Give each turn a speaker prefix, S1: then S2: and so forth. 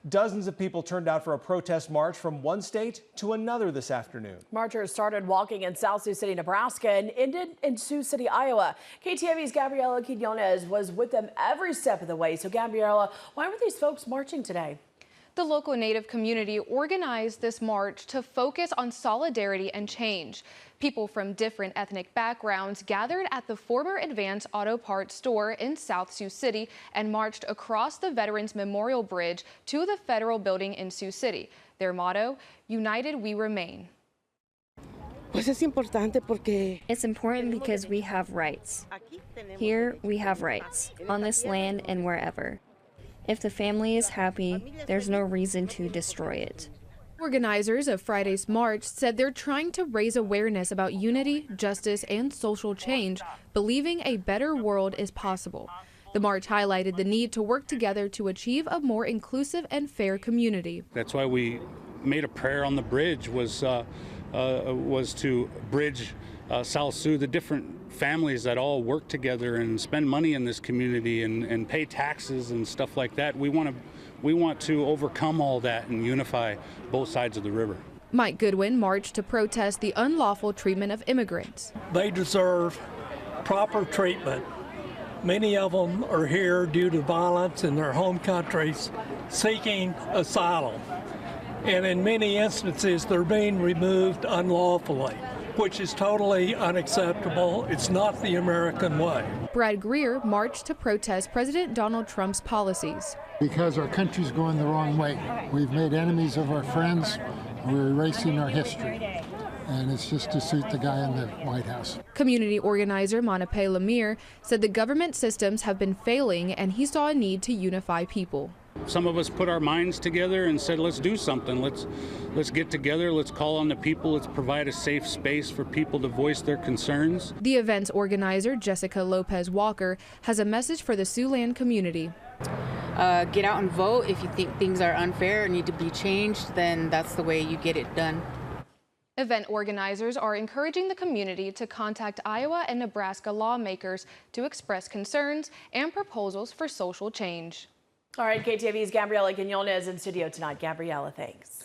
S1: Dozens of people turned out for a protest march from one state to another this afternoon.
S2: Marchers started walking in South Sioux City, Nebraska and ended in Sioux City, Iowa. KTV's Gabriela Quinones was with them every step of the way. So Gabriela, why were these folks marching today?
S3: The local Native community organized this march to focus on solidarity and change. People from different ethnic backgrounds gathered at the former Advance Auto Parts store in South Sioux City and marched across the Veterans Memorial Bridge to the federal building in Sioux City. Their motto, United We Remain.
S4: It's important because we have rights. Here we have rights, on this land and wherever. If the family is happy, there's no reason to destroy it.
S3: Organizers of Friday's march said they're trying to raise awareness about unity, justice, and social change, believing a better world is possible. The march highlighted the need to work together to achieve a more inclusive and fair community.
S5: That's why we made a prayer on the bridge, was to bridge South Sioux, the different families that all work together and spend money in this community and pay taxes and stuff like that. We want to overcome all that and unify both sides of the river.
S3: Mike Goodwin marched to protest the unlawful treatment of immigrants.
S6: They deserve proper treatment. Many of them are here due to violence in their home countries seeking asylum. And in many instances, they're being removed unlawfully, which is totally unacceptable. It's not the American way.
S3: Brad Greer marched to protest President Donald Trump's policies.
S7: Because our country's going the wrong way. We've made enemies of our friends. We're erasing our history. And it's just to suit the guy in the White House.
S3: Community organizer Monape Lemire said the government systems have been failing and he saw a need to unify people.
S5: Some of us put our minds together and said, let's do something. Let's get together. Let's call on the people. Let's provide a safe space for people to voice their concerns.
S3: The event's organizer, Jessica Lopez Walker, has a message for the Siouxland community.
S8: Get out and vote. If you think things are unfair or need to be changed, then that's the way you get it done.
S3: Event organizers are encouraging the community to contact Iowa and Nebraska lawmakers to express concerns and proposals for social change.
S2: All right, KTV's Gabriela Quinones in studio tonight. Gabriela, thanks.